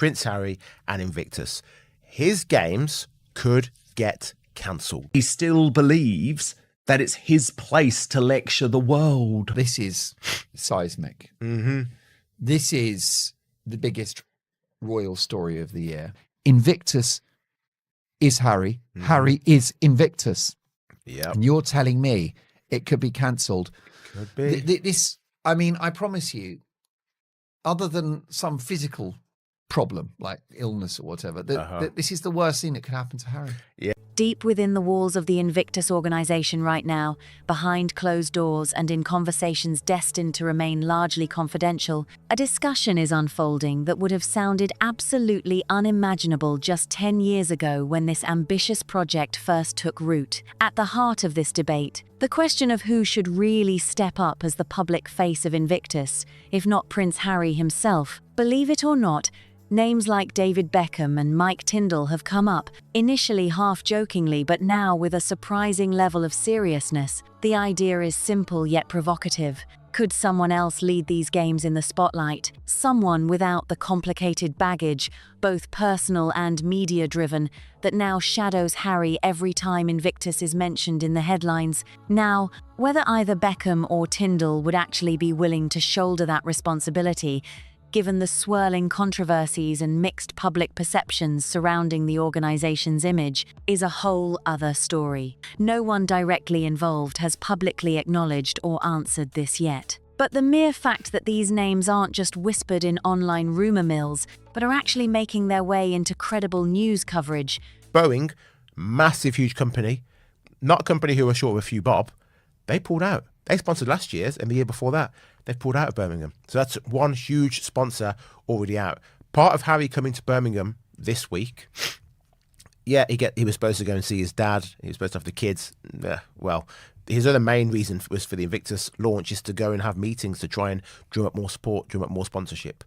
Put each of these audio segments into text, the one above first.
Prince Harry and Invictus. His games could get cancelled. He still believes that it's his place to lecture the world. This is seismic. Mm-hmm. This is the biggest royal story of the year. Invictus is Harry. Mm-hmm. Harry is Invictus. Yeah. And you're telling me it could be cancelled. Could be. This, I mean, I promise you, other than some physical problem like illness or whatever, this is the worst thing that could happen to Harry. Yeah. Deep within the walls of the Invictus organization right now, behind closed doors and in conversations destined to remain largely confidential, a discussion is unfolding that would have sounded absolutely unimaginable just 10 years ago when this ambitious project first took root. At the heart of this debate, the question of who should really step up as the public face of Invictus, if not Prince Harry himself. Believe it or not, names like David Beckham and Mike Tindall have come up, initially half-jokingly but now with a surprising level of seriousness. The idea is simple yet provocative. Could someone else lead these games in the spotlight? Someone without the complicated baggage, both personal and media-driven, that now shadows Harry every time Invictus is mentioned in the headlines. Now, whether either Beckham or Tindall would actually be willing to shoulder that responsibility, given the swirling controversies and mixed public perceptions surrounding the organization's image, is a whole other story. No one directly involved has publicly acknowledged or answered this yet. But the mere fact that these names aren't just whispered in online rumor mills, but are actually making their way into credible news coverage. Boeing, massive, huge company, not a company who are short of a few bob, they pulled out. They sponsored last year's and the year before that. They've pulled out of Birmingham. So that's one huge sponsor already out. Part of Harry coming to Birmingham this week, yeah, he was supposed to go and see his dad. He was supposed to have the kids. Well, his other main reason was for the Invictus launch is to go and have meetings to try and drum up more support, drum up more sponsorship.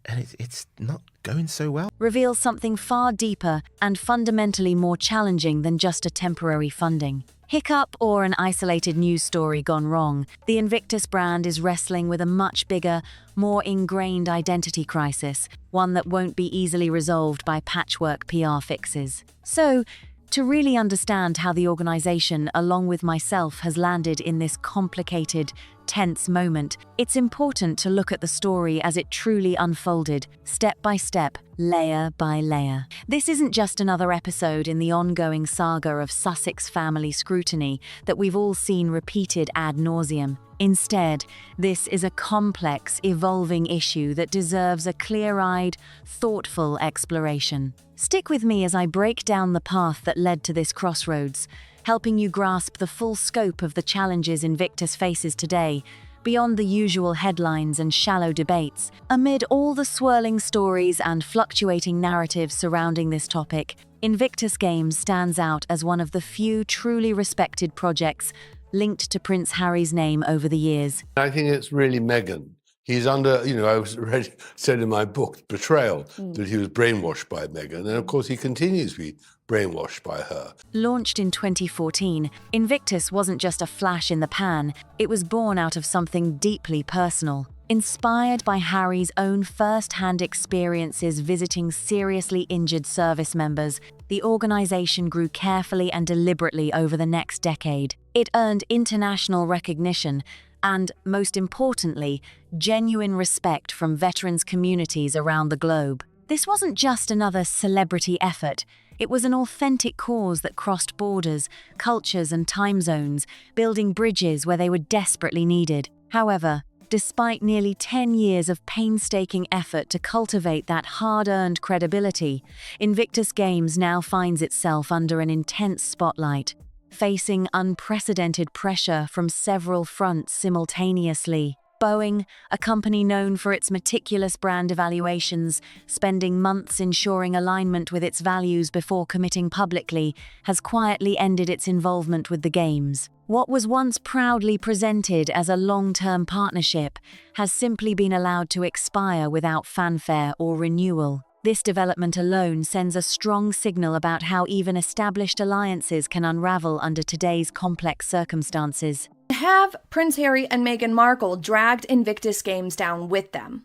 And it's not going so well. Reveals something far deeper and fundamentally more challenging than just a temporary funding. Hiccup or an isolated news story gone wrong, the Invictus brand is wrestling with a much bigger, more ingrained identity crisis, one that won't be easily resolved by patchwork PR fixes. So, to really understand how the organization, along with myself, has landed in this complicated, tense moment, it's important to look at the story as it truly unfolded, step by step, layer by layer. This isn't just another episode in the ongoing saga of Sussex family scrutiny that we've all seen repeated ad nauseum. Instead, this is a complex, evolving issue that deserves a clear-eyed, thoughtful exploration. Stick with me as I break down the path that led to this crossroads, helping you grasp the full scope of the challenges Invictus faces today, beyond the usual headlines and shallow debates. Amid all the swirling stories and fluctuating narratives surrounding this topic, Invictus Games stands out as one of the few truly respected projects linked to Prince Harry's name over the years. I think it's really Meghan. He's under, I said in my book, Betrayal, that he was brainwashed by Meghan. And of course, he continues to be brainwashed by her. Launched in 2014, Invictus wasn't just a flash in the pan, it was born out of something deeply personal. Inspired by Harry's own first-hand experiences visiting seriously injured service members, the organization grew carefully and deliberately over the next decade. It earned international recognition and, most importantly, genuine respect from veterans communities around the globe. This wasn't just another celebrity effort. It was an authentic cause that crossed borders, cultures, and time zones, building bridges where they were desperately needed. However, despite nearly 10 years of painstaking effort to cultivate that hard-earned credibility, Invictus Games now finds itself under an intense spotlight, facing unprecedented pressure from several fronts simultaneously. Boeing, a company known for its meticulous brand evaluations, spending months ensuring alignment with its values before committing publicly, has quietly ended its involvement with the Games. What was once proudly presented as a long-term partnership has simply been allowed to expire without fanfare or renewal. This development alone sends a strong signal about how even established alliances can unravel under today's complex circumstances. Have Prince Harry and Meghan Markle dragged Invictus Games down with them?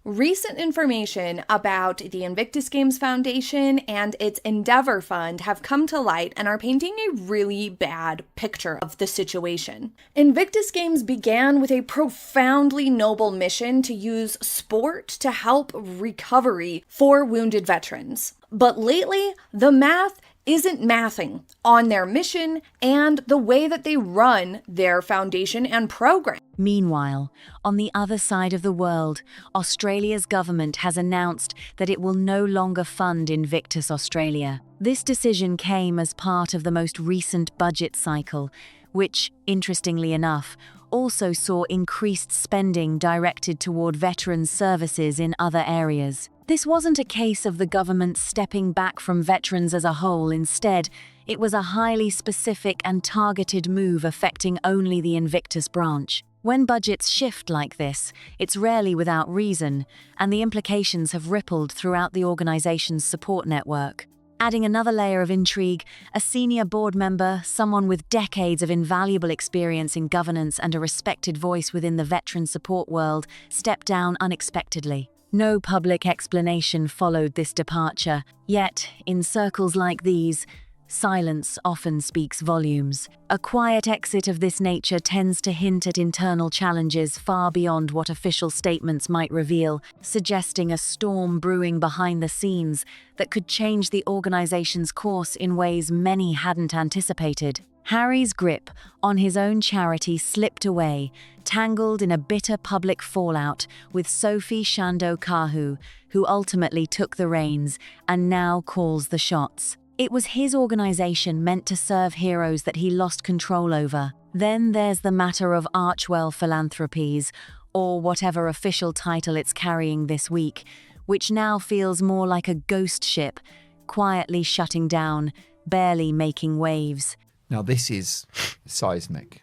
Recent information about the Invictus Games Foundation and its Endeavor Fund have come to light and are painting a really bad picture of the situation. Invictus Games began with a profoundly noble mission to use sport to help recovery for wounded veterans. But lately, the math isn't mathing on their mission and the way that they run their foundation and program. Meanwhile, on the other side of the world, Australia's government has announced that it will no longer fund Invictus Australia. This decision came as part of the most recent budget cycle, which, interestingly enough, also saw increased spending directed toward veterans' services in other areas. This wasn't a case of the government stepping back from veterans as a whole. Instead, it was a highly specific and targeted move affecting only the Invictus branch. When budgets shift like this, it's rarely without reason, and the implications have rippled throughout the organization's support network. Adding another layer of intrigue, a senior board member, someone with decades of invaluable experience in governance and a respected voice within the veteran support world, stepped down unexpectedly. No public explanation followed this departure, yet, in circles like these, silence often speaks volumes. A quiet exit of this nature tends to hint at internal challenges far beyond what official statements might reveal, suggesting a storm brewing behind the scenes that could change the organization's course in ways many hadn't anticipated. Harry's grip on his own charity slipped away, tangled in a bitter public fallout with Sophie Shando-Kahu, who ultimately took the reins and now calls the shots. It was his organization meant to serve heroes that he lost control over. Then there's the matter of Archwell Philanthropies, or whatever official title it's carrying this week, which now feels more like a ghost ship, quietly shutting down, barely making waves. Now, this is seismic.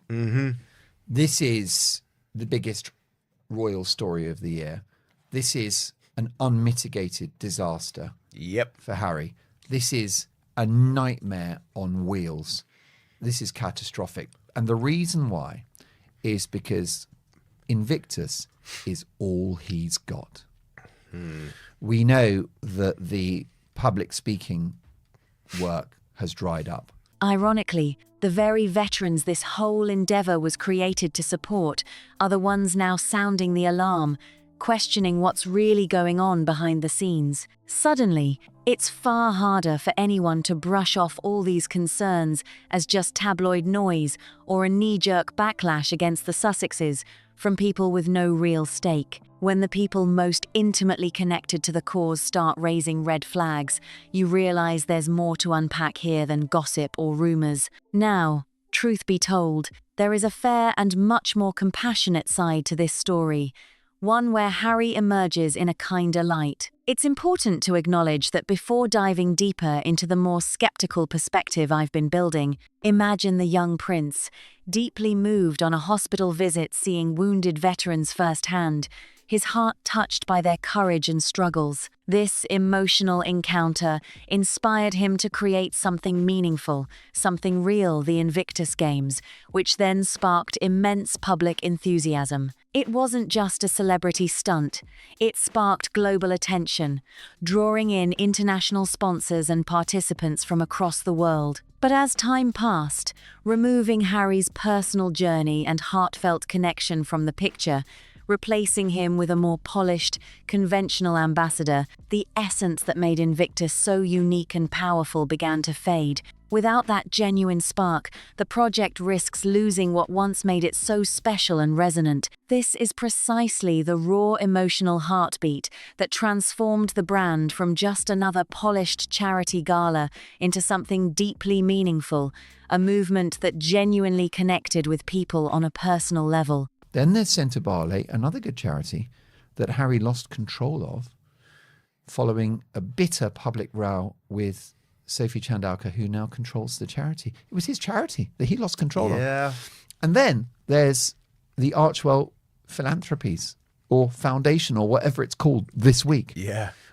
This is the biggest royal story of the year. This is an unmitigated disaster for Harry. This is a nightmare on wheels. This is catastrophic. And the reason why is because Invictus is all he's got. We know that the public speaking work has dried up. Ironically, the very veterans this whole endeavor was created to support are the ones now sounding the alarm, questioning what's really going on behind the scenes. Suddenly, it's far harder for anyone to brush off all these concerns as just tabloid noise or a knee-jerk backlash against the Sussexes from people with no real stake. When the people most intimately connected to the cause start raising red flags, you realize there's more to unpack here than gossip or rumors. Now, truth be told, there is a fair and much more compassionate side to this story, one where Harry emerges in a kinder light. It's important to acknowledge that before diving deeper into the more skeptical perspective I've been building, imagine the young prince, deeply moved on a hospital visit seeing wounded veterans firsthand, his heart touched by their courage and struggles. This emotional encounter inspired him to create something meaningful, something real, the Invictus Games, which then sparked immense public enthusiasm. It wasn't just a celebrity stunt, it sparked global attention, drawing in international sponsors and participants from across the world. But as time passed, removing Harry's personal journey and heartfelt connection from the picture, replacing him with a more polished, conventional ambassador, the essence that made Invictus so unique and powerful began to fade. Without that genuine spark, the project risks losing what once made it so special and resonant. This is precisely the raw emotional heartbeat that transformed the brand from just another polished charity gala into something deeply meaningful, a movement that genuinely connected with people on a personal level. Then there's Centre Barley, another good charity that Harry lost control of following a bitter public row with Sophie Chandauka, who now controls the charity. It was his charity that he lost control of. And then there's the Archwell Philanthropies, or Foundation, or whatever it's called this week,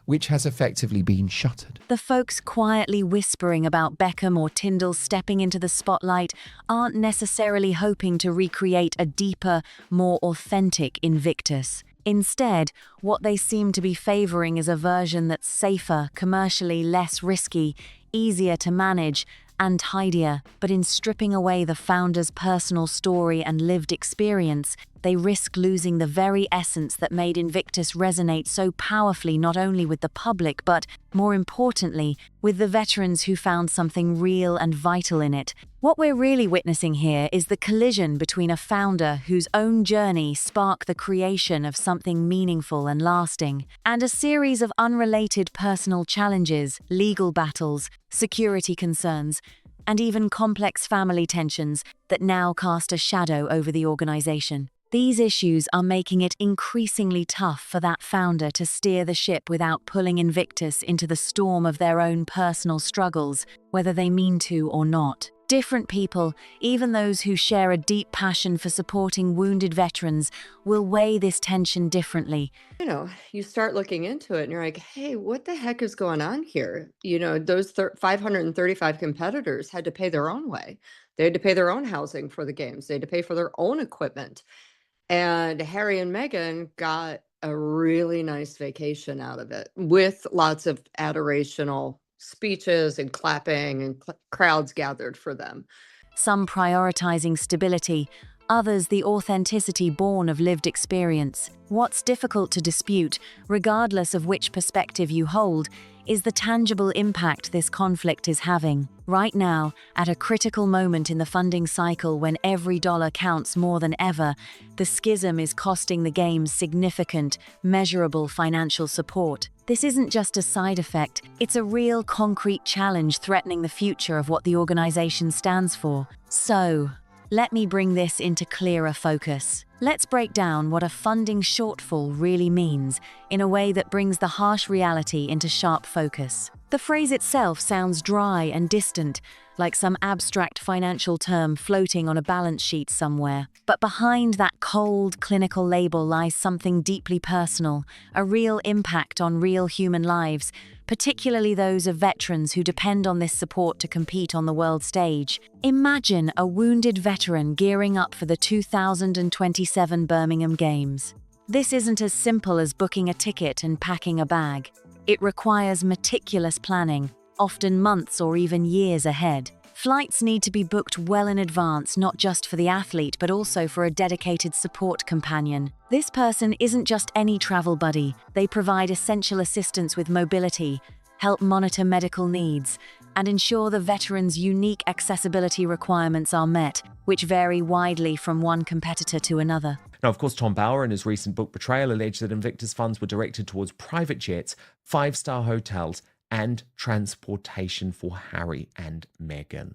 which has effectively been shuttered. The folks quietly whispering about Beckham or Tyndall stepping into the spotlight aren't necessarily hoping to recreate a deeper, more authentic Invictus. Instead, what they seem to be favoring is a version that's safer, commercially less risky, easier to manage, and tidier. But in stripping away the founder's personal story and lived experience, they risk losing the very essence that made Invictus resonate so powerfully not only with the public but, more importantly, with the veterans who found something real and vital in it. What we're really witnessing here is the collision between a founder whose own journey sparked the creation of something meaningful and lasting, and a series of unrelated personal challenges, legal battles, security concerns, and even complex family tensions that now cast a shadow over the organization. These issues are making it increasingly tough for that founder to steer the ship without pulling Invictus into the storm of their own personal struggles, whether they mean to or not. Different people, even those who share a deep passion for supporting wounded veterans, will weigh this tension differently. You start looking into it and you're like, hey, what the heck is going on here? Those 535 competitors had to pay their own way. They had to pay their own housing for the games. They had to pay for their own equipment. And Harry and Meghan got a really nice vacation out of it with lots of adorational speeches and clapping and crowds gathered for them. Some prioritizing stability, others the authenticity born of lived experience. What's difficult to dispute, regardless of which perspective you hold, is the tangible impact this conflict is having. Right now, at a critical moment in the funding cycle when every dollar counts more than ever, the schism is costing the games significant, measurable financial support. This isn't just a side effect, it's a real concrete challenge threatening the future of what the organization stands for. So, let me bring this into clearer focus. Let's break down what a funding shortfall really means in a way that brings the harsh reality into sharp focus. The phrase itself sounds dry and distant, like some abstract financial term floating on a balance sheet somewhere. But behind that cold, clinical label lies something deeply personal, a real impact on real human lives, particularly those of veterans who depend on this support to compete on the world stage. Imagine a wounded veteran gearing up for the 2027 Birmingham Games. This isn't as simple as booking a ticket and packing a bag. It requires meticulous planning, often months or even years ahead. Flights need to be booked well in advance, not just for the athlete, but also for a dedicated support companion. This person isn't just any travel buddy. They provide essential assistance with mobility, help monitor medical needs, and ensure the veteran's unique accessibility requirements are met, which vary widely from one competitor to another. Now, of course, Tom Bauer in his recent book Betrayal alleged that Invictus funds were directed towards private jets, 5-star hotels, and transportation for Harry and Meghan.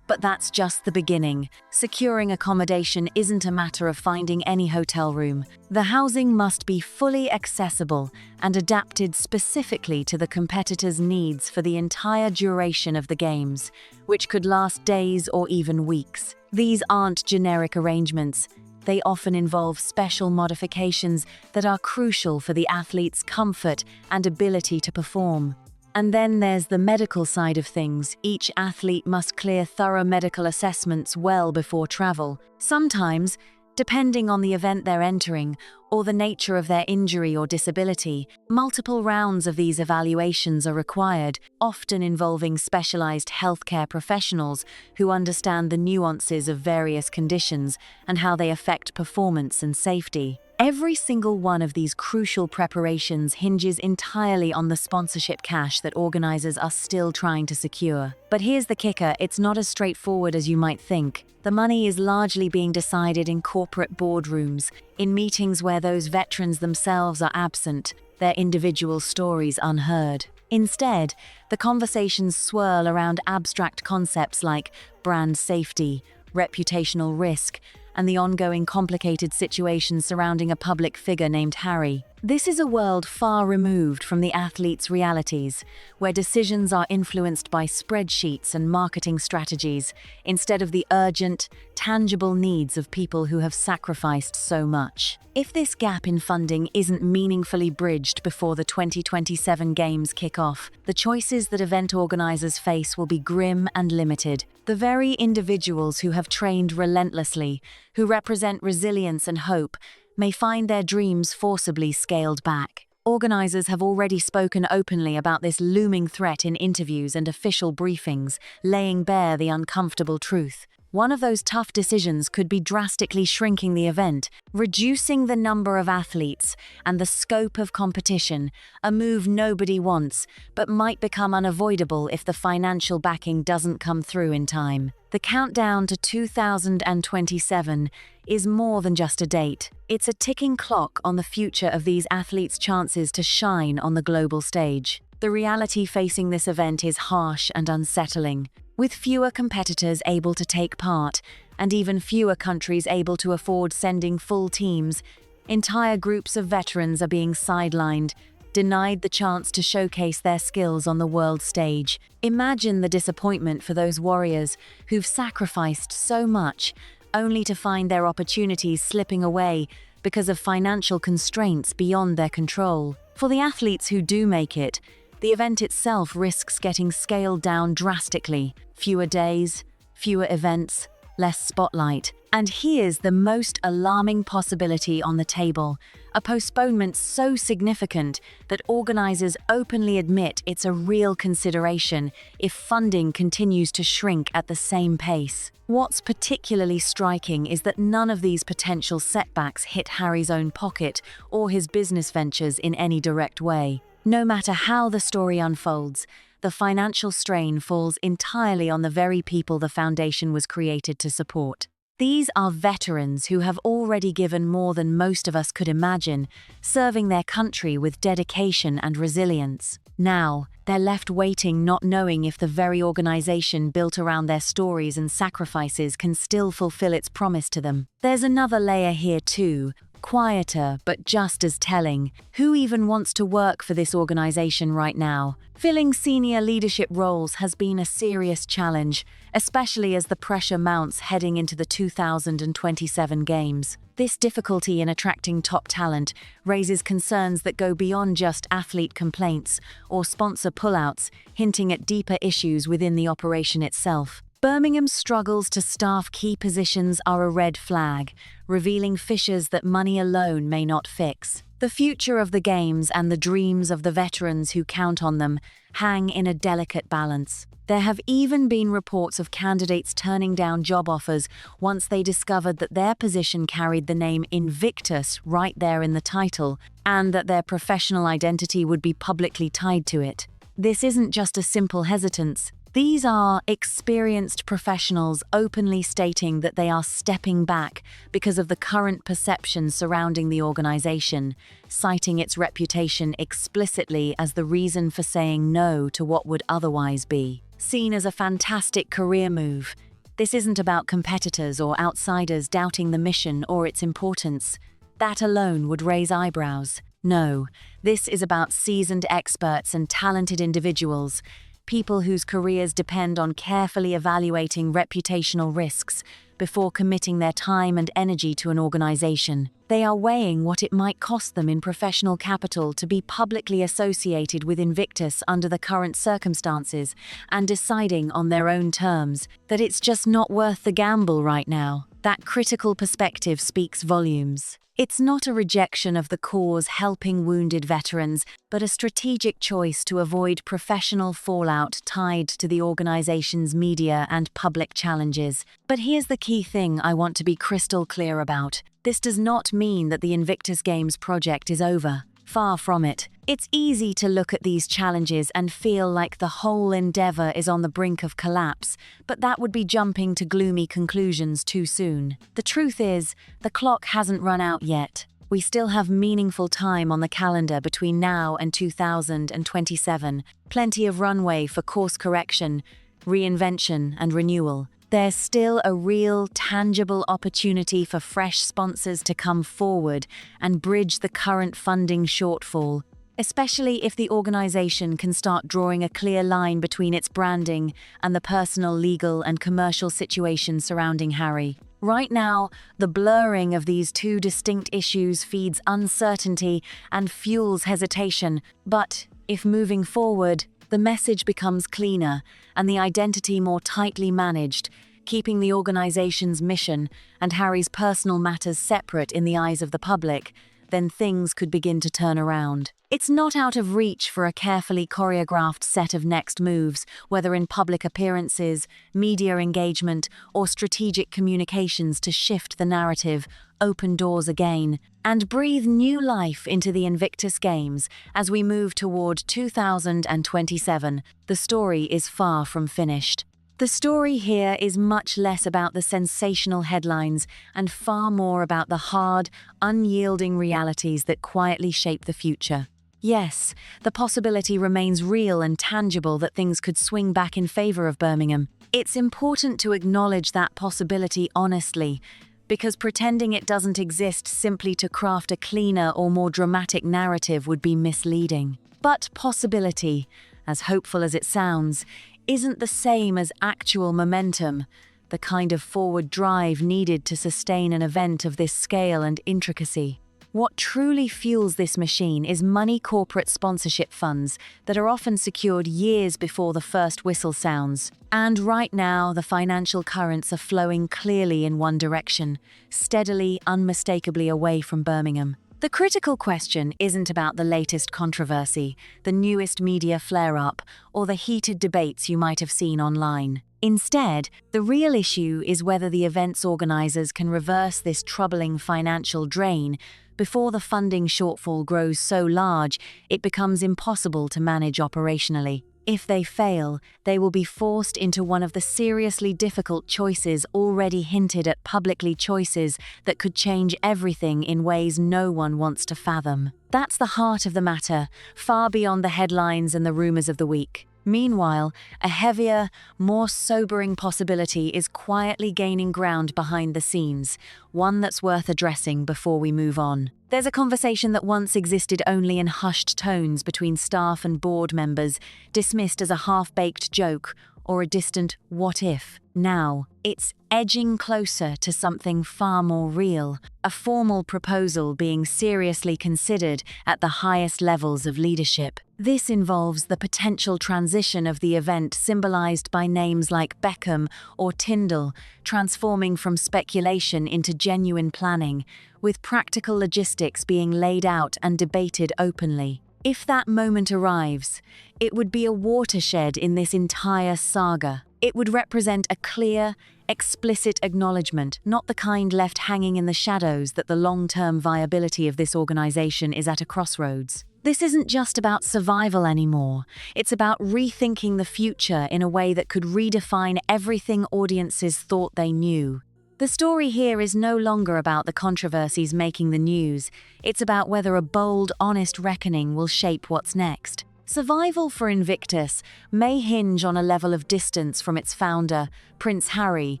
But that's just the beginning. Securing accommodation isn't a matter of finding any hotel room. The housing must be fully accessible and adapted specifically to the competitor's needs for the entire duration of the games, which could last days or even weeks. These aren't generic arrangements. They often involve special modifications that are crucial for the athlete's comfort and ability to perform. And then there's the medical side of things. Each athlete must clear thorough medical assessments well before travel. Sometimes, depending on the event they're entering or the nature of their injury or disability, multiple rounds of these evaluations are required, often involving specialized healthcare professionals who understand the nuances of various conditions and how they affect performance and safety. Every single one of these crucial preparations hinges entirely on the sponsorship cash that organizers are still trying to secure. But here's the kicker, it's not as straightforward as you might think. The money is largely being decided in corporate boardrooms, in meetings where those veterans themselves are absent, their individual stories unheard. Instead, the conversations swirl around abstract concepts like brand safety, reputational risk, and the ongoing complicated situation surrounding a public figure named Harry. This is a world far removed from the athlete's realities, where decisions are influenced by spreadsheets and marketing strategies, instead of the urgent, tangible needs of people who have sacrificed so much. If this gap in funding isn't meaningfully bridged before the 2027 Games kick off, the choices that event organizers face will be grim and limited. The very individuals who have trained relentlessly, who represent resilience and hope, may find their dreams forcibly scaled back. Organizers have already spoken openly about this looming threat in interviews and official briefings, laying bare the uncomfortable truth. One of those tough decisions could be drastically shrinking the event, reducing the number of athletes and the scope of competition, a move nobody wants, but might become unavoidable if the financial backing doesn't come through in time. The countdown to 2027 is more than just a date. It's a ticking clock on the future of these athletes' chances to shine on the global stage. The reality facing this event is harsh and unsettling. With fewer competitors able to take part, and even fewer countries able to afford sending full teams, entire groups of veterans are being sidelined, denied the chance to showcase their skills on the world stage. Imagine the disappointment for those warriors who've sacrificed so much, only to find their opportunities slipping away because of financial constraints beyond their control. For the athletes who do make it, the event itself risks getting scaled down drastically. Fewer days, fewer events, less spotlight. And here's the most alarming possibility on the table: a postponement so significant that organizers openly admit it's a real consideration if funding continues to shrink at the same pace. What's particularly striking is that none of these potential setbacks hit Harry's own pocket or his business ventures in any direct way. No matter how the story unfolds, the financial strain falls entirely on the very people the foundation was created to support. These are veterans who have already given more than most of us could imagine, serving their country with dedication and resilience. Now, they're left waiting, not knowing if the very organization built around their stories and sacrifices can still fulfill its promise to them. There's another layer here too, quieter but just as telling. Who even wants to work for this organization right now? Filling senior leadership roles has been a serious challenge, especially as the pressure mounts heading into the 2027 Games. This difficulty in attracting top talent raises concerns that go beyond just athlete complaints or sponsor pullouts, hinting at deeper issues within the operation itself. Birmingham's struggles to staff key positions are a red flag, revealing fissures that money alone may not fix. The future of the Games and the dreams of the veterans who count on them hang in a delicate balance. There have even been reports of candidates turning down job offers once they discovered that their position carried the name Invictus right there in the title, and that their professional identity would be publicly tied to it. This isn't just a simple hesitance. These are experienced professionals openly stating that they are stepping back because of the current perception surrounding the organization, citing its reputation explicitly as the reason for saying no to what would otherwise be seen as a fantastic career move. This isn't about competitors or outsiders doubting the mission or its importance. That alone would raise eyebrows. No, this is about seasoned experts and talented individuals, people whose careers depend on carefully evaluating reputational risks before committing their time and energy to an organization. They are weighing what it might cost them in professional capital to be publicly associated with Invictus under the current circumstances and deciding on their own terms that it's just not worth the gamble right now. That critical perspective speaks volumes. It's not a rejection of the cause helping wounded veterans, but a strategic choice to avoid professional fallout tied to the organization's media and public challenges. But here's the key thing I want to be crystal clear about. This does not mean that the Invictus Games project is over. Far from it. It's easy to look at these challenges and feel like the whole endeavor is on the brink of collapse, but that would be jumping to gloomy conclusions too soon. The truth is, the clock hasn't run out yet. We still have meaningful time on the calendar between now and 2027, plenty of runway for course correction, reinvention, and renewal. There's still a real, tangible opportunity for fresh sponsors to come forward and bridge the current funding shortfall, especially if the organization can start drawing a clear line between its branding and the personal, legal, and commercial situation surrounding Harry. Right now, the blurring of these two distinct issues feeds uncertainty and fuels hesitation, but if moving forward, the message becomes cleaner and the identity more tightly managed, keeping the organization's mission and Harry's personal matters separate in the eyes of the public, then things could begin to turn around. It's not out of reach for a carefully choreographed set of next moves, whether in public appearances, media engagement, or strategic communications, to shift the narrative, open doors again, and breathe new life into the Invictus Games as we move toward 2027. The story is far from finished. The story here is much less about the sensational headlines and far more about the hard, unyielding realities that quietly shape the future. Yes, the possibility remains real and tangible that things could swing back in favor of Birmingham. It's important to acknowledge that possibility honestly, because pretending it doesn't exist simply to craft a cleaner or more dramatic narrative would be misleading. But possibility, as hopeful as it sounds, isn't the same as actual momentum, the kind of forward drive needed to sustain an event of this scale and intricacy. What truly fuels this machine is money corporate sponsorship funds that are often secured years before the first whistle sounds. And right now, the financial currents are flowing clearly in one direction, steadily, unmistakably away from Birmingham. The critical question isn't about the latest controversy, the newest media flare-up, or the heated debates you might have seen online. Instead, the real issue is whether the event's organizers can reverse this troubling financial drain before the funding shortfall grows so large it becomes impossible to manage operationally. If they fail, they will be forced into one of the seriously difficult choices already hinted at publicly, choices that could change everything in ways no one wants to fathom. That's the heart of the matter, far beyond the headlines and the rumors of the week. Meanwhile, a heavier, more sobering possibility is quietly gaining ground behind the scenes, one that's worth addressing before we move on. There's a conversation that once existed only in hushed tones between staff and board members, dismissed as a half-baked joke or a distant what if. Now, it's edging closer to something far more real, a formal proposal being seriously considered at the highest levels of leadership. This involves the potential transition of the event symbolized by names like Beckham or Tyndall, transforming from speculation into genuine planning, with practical logistics being laid out and debated openly. If that moment arrives, it would be a watershed in this entire saga. It would represent a clear, explicit acknowledgement, not the kind left hanging in the shadows, that the long-term viability of this organization is at a crossroads. This isn't just about survival anymore. It's about rethinking the future in a way that could redefine everything audiences thought they knew. The story here is no longer about the controversies making the news. It's about whether a bold, honest reckoning will shape what's next. Survival for Invictus may hinge on a level of distance from its founder, Prince Harry,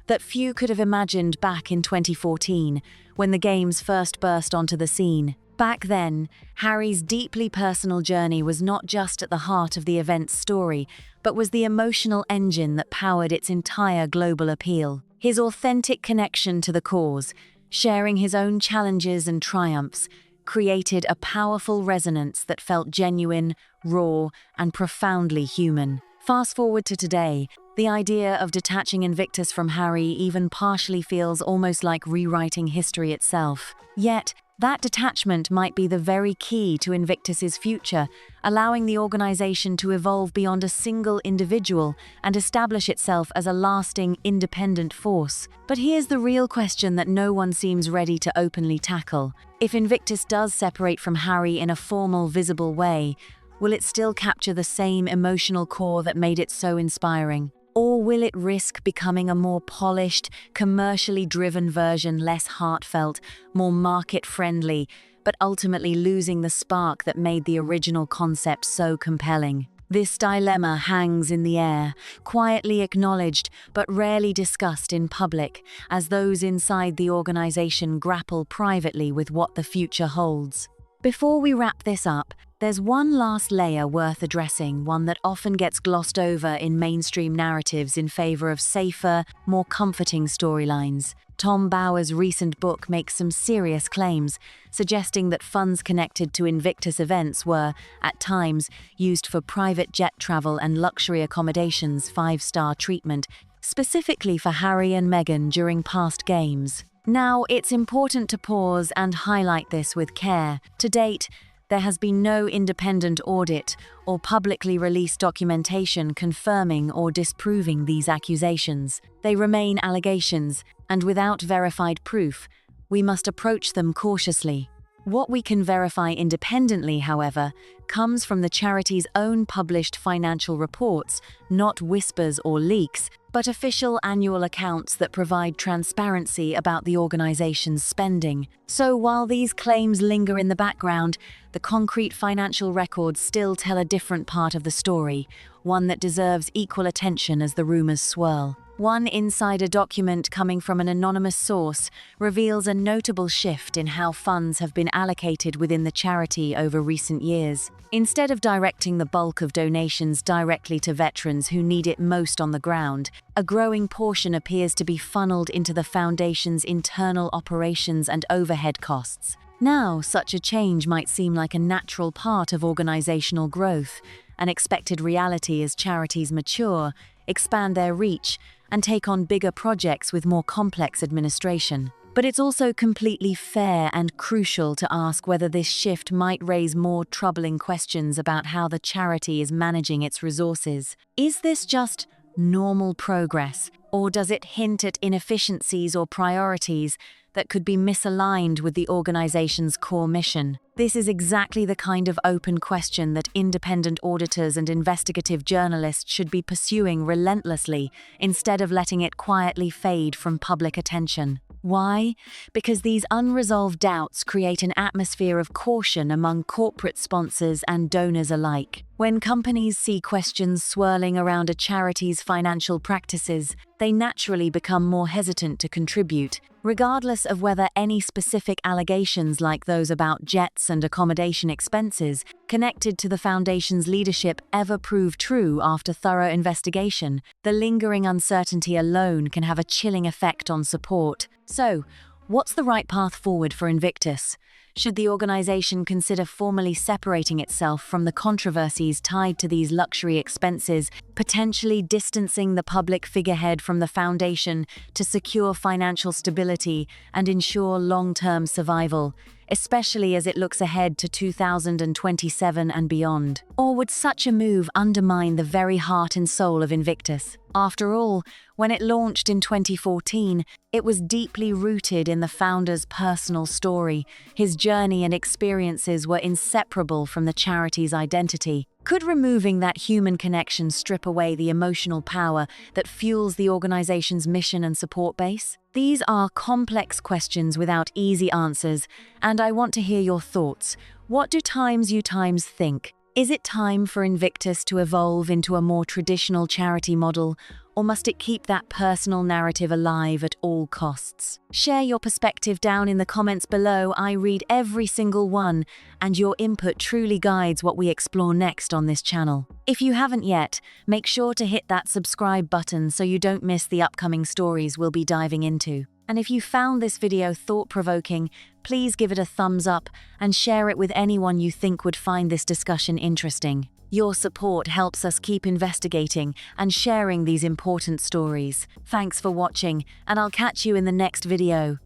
that few could have imagined back in 2014, when the Games first burst onto the scene. Back then, Harry's deeply personal journey was not just at the heart of the event's story, but was the emotional engine that powered its entire global appeal. His authentic connection to the cause, sharing his own challenges and triumphs, created a powerful resonance that felt genuine, raw, and profoundly human. Fast forward to today, the idea of detaching Invictus from Harry even partially feels almost like rewriting history itself. Yet, that detachment might be the very key to Invictus's future, allowing the organization to evolve beyond a single individual and establish itself as a lasting, independent force. But here's the real question that no one seems ready to openly tackle. If Invictus does separate from Harry in a formal, visible way, will it still capture the same emotional core that made it so inspiring? Or will it risk becoming a more polished, commercially driven version, less heartfelt, more market-friendly, but ultimately losing the spark that made the original concept so compelling? This dilemma hangs in the air, quietly acknowledged but rarely discussed in public, as those inside the organization grapple privately with what the future holds. Before we wrap this up, there's one last layer worth addressing, one that often gets glossed over in mainstream narratives in favor of safer, more comforting storylines. Tom Bower's recent book makes some serious claims, suggesting that funds connected to Invictus events were, at times, used for private jet travel and luxury accommodations, five-star treatment, specifically for Harry and Meghan during past games. Now, it's important to pause and highlight this with care. To date, there has been no independent audit or publicly released documentation confirming or disproving these accusations. They remain allegations, and without verified proof, we must approach them cautiously. What we can verify independently, however, comes from the charity's own published financial reports, not whispers or leaks, but official annual accounts that provide transparency about the organization's spending. So while these claims linger in the background, the concrete financial records still tell a different part of the story, one that deserves equal attention as the rumors swirl. One insider document coming from an anonymous source reveals a notable shift in how funds have been allocated within the charity over recent years. Instead of directing the bulk of donations directly to veterans who need it most on the ground, a growing portion appears to be funneled into the foundation's internal operations and overhead costs. Now, such a change might seem like a natural part of organizational growth, an expected reality as charities mature, expand their reach, and take on bigger projects with more complex administration. But it's also completely fair and crucial to ask whether this shift might raise more troubling questions about how the charity is managing its resources. Is this just normal progress, or does it hint at inefficiencies or priorities that could be misaligned with the organization's core mission? This is exactly the kind of open question that independent auditors and investigative journalists should be pursuing relentlessly instead of letting it quietly fade from public attention. Why? Because these unresolved doubts create an atmosphere of caution among corporate sponsors and donors alike. When companies see questions swirling around a charity's financial practices, they naturally become more hesitant to contribute, regardless of whether any specific allegations like those about jets and accommodation expenses connected to the foundation's leadership ever prove true after thorough investigation. The lingering uncertainty alone can have a chilling effect on support. So, what's the right path forward for Invictus? Should the organization consider formally separating itself from the controversies tied to these luxury expenses, potentially distancing the public figurehead from the foundation to secure financial stability and ensure long-term survival, especially as it looks ahead to 2027 and beyond? Or would such a move undermine the very heart and soul of Invictus? After all, when it launched in 2014, it was deeply rooted in the founder's personal story. His journey and experiences were inseparable from the charity's identity. Could removing that human connection strip away the emotional power that fuels the organization's mission and support base? These are complex questions without easy answers, and I want to hear your thoughts. What do you think? Is it time for Invictus to evolve into a more traditional charity model, or must it keep that personal narrative alive at all costs? Share your perspective down in the comments below. I read every single one, and your input truly guides what we explore next on this channel. If you haven't yet, make sure to hit that subscribe button so you don't miss the upcoming stories we'll be diving into. And if you found this video thought-provoking, please give it a thumbs up and share it with anyone you think would find this discussion interesting. Your support helps us keep investigating and sharing these important stories. Thanks for watching, and I'll catch you in the next video.